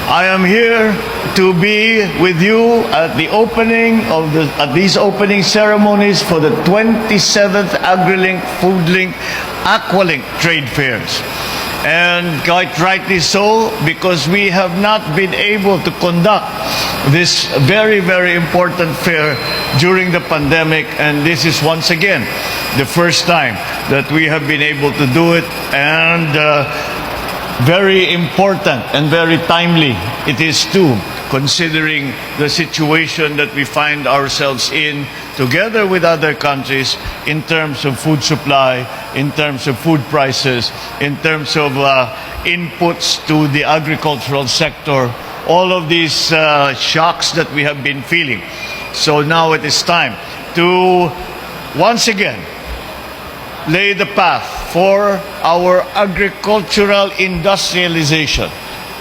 I am here to be with you at the opening of these opening ceremonies for the 27th Agrilink, Foodlink, Aqualink trade fairs. And quite rightly so, because we have not been able to conduct this very, very important fair during the pandemic, and this is once again the first time that we have been able to do it, and very important and very timely it is too, considering the situation that we find ourselves in together with other countries in terms of food supply, in terms of food prices, in terms of inputs to the agricultural sector, all of these shocks that we have been feeling. So now it is time to once again lay the path for our agricultural industrialization.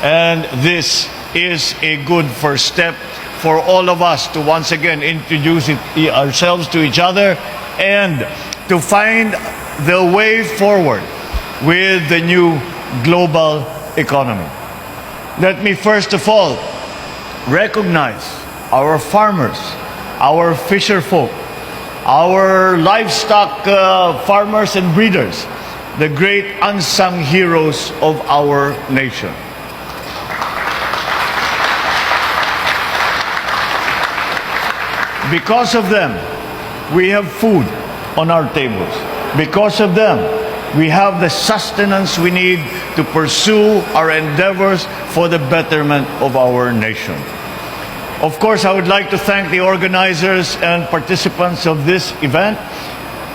And this is a good first step for all of us to once again introduce ourselves to each other and to find the way forward with the new global economy. Let me first of all recognize our farmers, our fisher folk, our livestock farmers and breeders, the great unsung heroes of our nation. Because of them, we have food on our tables. Because of them, we have the sustenance we need to pursue our endeavors for the betterment of our nation. Of course, I would like to thank the organizers and participants of this event,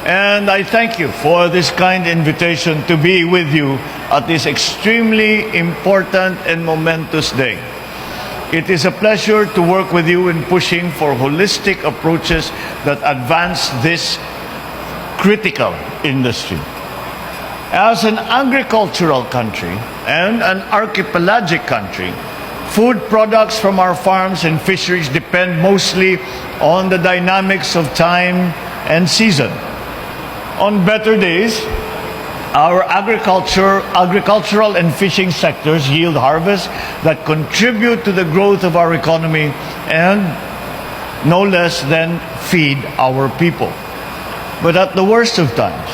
and I thank you for this kind invitation to be with you at this extremely important and momentous day. It is a pleasure to work with you in pushing for holistic approaches that advance this critical industry. As an agricultural country and an archipelagic country, food products from our farms and fisheries depend mostly on the dynamics of time and season. On better days, our agricultural and fishing sectors yield harvests that contribute to the growth of our economy and no less than feed our people. But at the worst of times,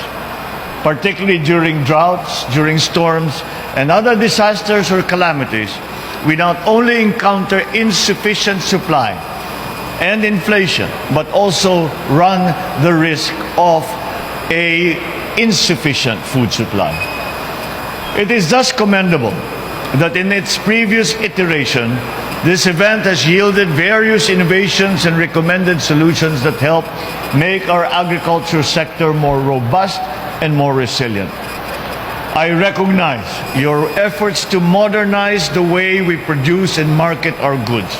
particularly during droughts, during storms, and other disasters or calamities, we not only encounter insufficient supply and inflation, but also run the risk of an insufficient food supply. It is thus commendable that in its previous iteration, this event has yielded various innovations and recommended solutions that help make our agriculture sector more robust and more resilient. I recognize your efforts to modernize the way we produce and market our goods,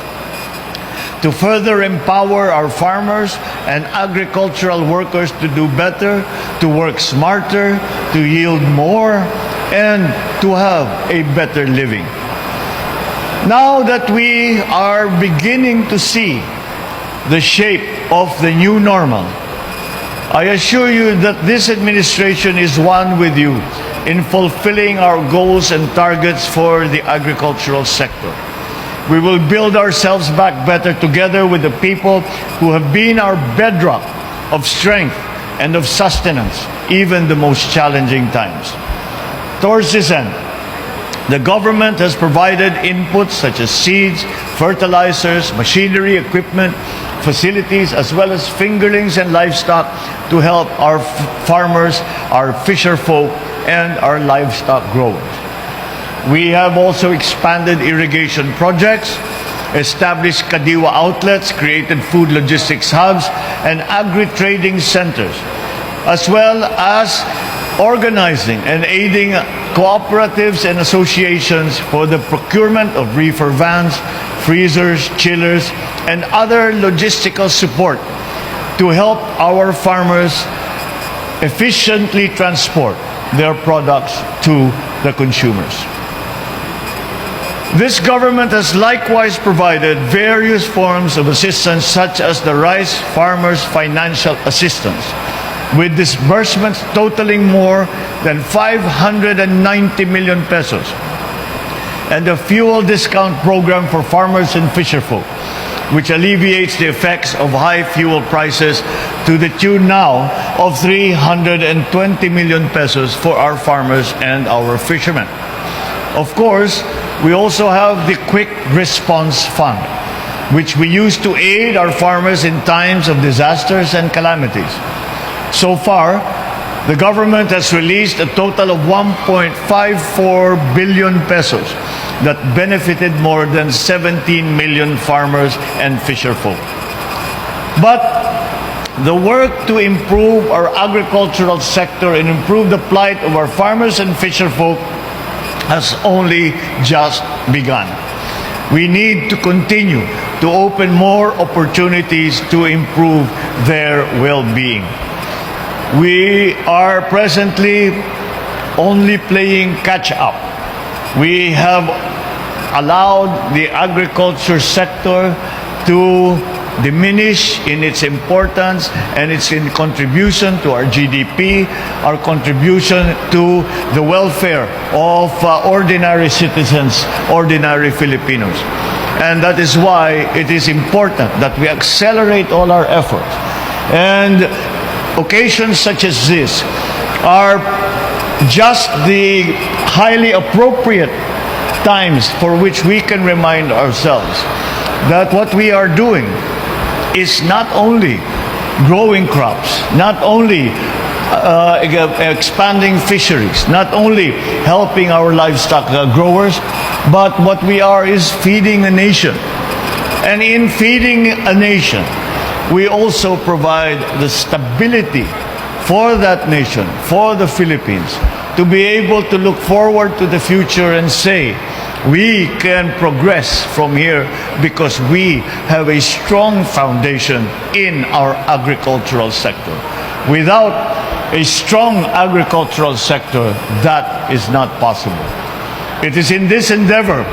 to further empower our farmers and agricultural workers to do better, to work smarter, to yield more, and to have a better living. Now that we are beginning to see the shape of the new normal, I assure you that this administration is one with you in fulfilling our goals and targets for the agricultural sector. We will build ourselves back better together with the people who have been our bedrock of strength and of sustenance, even the most challenging times. Towards this end, the government has provided inputs such as seeds, fertilizers, machinery, equipment, facilities, as well as fingerlings and livestock to help our farmers, our fisher folk, and our livestock growers. We have also expanded irrigation projects, established Kadiwa outlets, created food logistics hubs, and agri-trading centers, as well as organizing and aiding cooperatives and associations for the procurement of reefer vans, freezers, chillers, and other logistical support to help our farmers efficiently transport their products to the consumers. This government has likewise provided various forms of assistance, such as the Rice Farmers Financial Assistance, with disbursements totaling more than 590 million pesos. and the fuel discount program for farmers and fisherfolk, which alleviates the effects of high fuel prices to the tune now of 320 million pesos for our farmers and our fishermen. Of course, we also have the Quick Response Fund, which we use to aid our farmers in times of disasters and calamities. So far, the government has released a total of 1.54 billion pesos that benefited more than 17 million farmers and fisherfolk. But the work to improve our agricultural sector and improve the plight of our farmers and fisherfolk has only just begun. We need to continue to open more opportunities to improve their well-being. We are presently only playing catch-up. We have allowed the agriculture sector to diminish in its importance and its contribution to our GDP, our contribution to the welfare of ordinary citizens, ordinary Filipinos. And that is why it is important that we accelerate all our efforts. And occasions such as this are just the highly appropriate times for which we can remind ourselves that what we are doing is not only growing crops, not only expanding fisheries, not only helping our livestock growers, but what we are is feeding a nation. And in feeding a nation, we also provide the stability for that nation, for the Philippines, to be able to look forward to the future and say, we can progress from here because we have a strong foundation in our agricultural sector. Without a strong agricultural sector, that is not possible. It is in this endeavor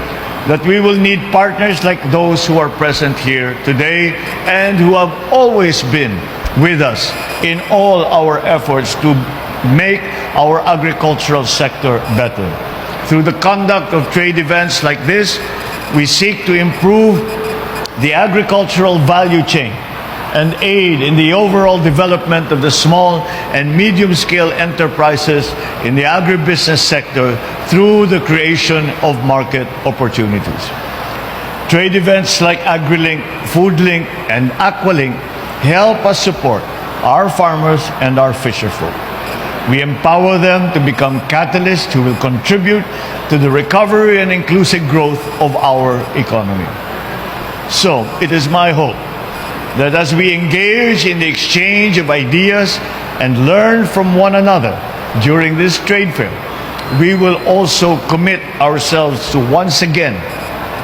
that we will need partners like those who are present here today and who have always been with us in all our efforts to make our agricultural sector better. Through the conduct of trade events like this, we seek to improve the agricultural value chain and aid in the overall development of the small and medium-scale enterprises in the agribusiness sector through the creation of market opportunities. Trade events like Agrilink, Foodlink, and Aqualink help us support our farmers and our fisherfolk. We empower them to become catalysts who will contribute to the recovery and inclusive growth of our economy. So, it is my hope that as we engage in the exchange of ideas and learn from one another during this trade fair, we will also commit ourselves to once again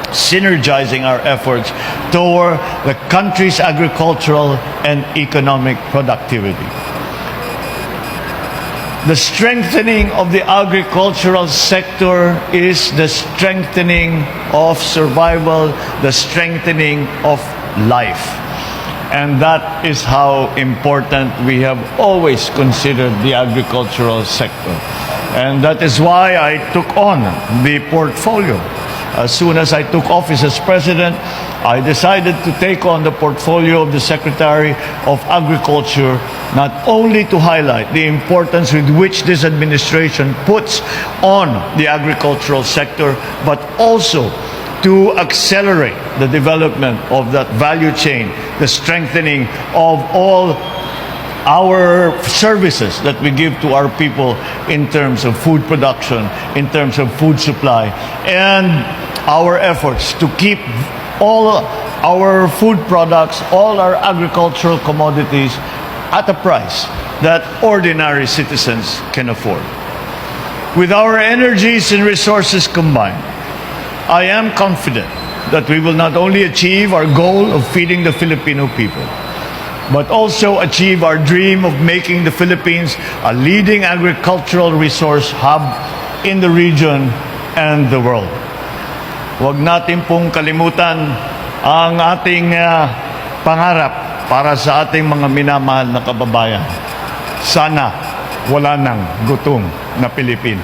synergizing our efforts toward the country's agricultural and economic productivity. The strengthening of the agricultural sector is the strengthening of survival, the strengthening of life. And that is how important we have always considered the agricultural sector. And that is why I took on the portfolio. As soon as I took office as president, I decided to take on the portfolio of the Secretary of Agriculture, not only to highlight the importance with which this administration puts on the agricultural sector, but also to accelerate the development of that value chain, the strengthening of all our services that we give to our people in terms of food production, in terms of food supply, and our efforts to keep all our food products, all our agricultural commodities at a price that ordinary citizens can afford. With our energies and resources combined, I am confident that we will not only achieve our goal of feeding the Filipino people, but also achieve our dream of making the Philippines a leading agricultural resource hub in the region and the world. Huwag natin pong kalimutan ang ating pangarap para sa ating mga minamahal na kababayan. Sana wala nang gutom na Pilipino.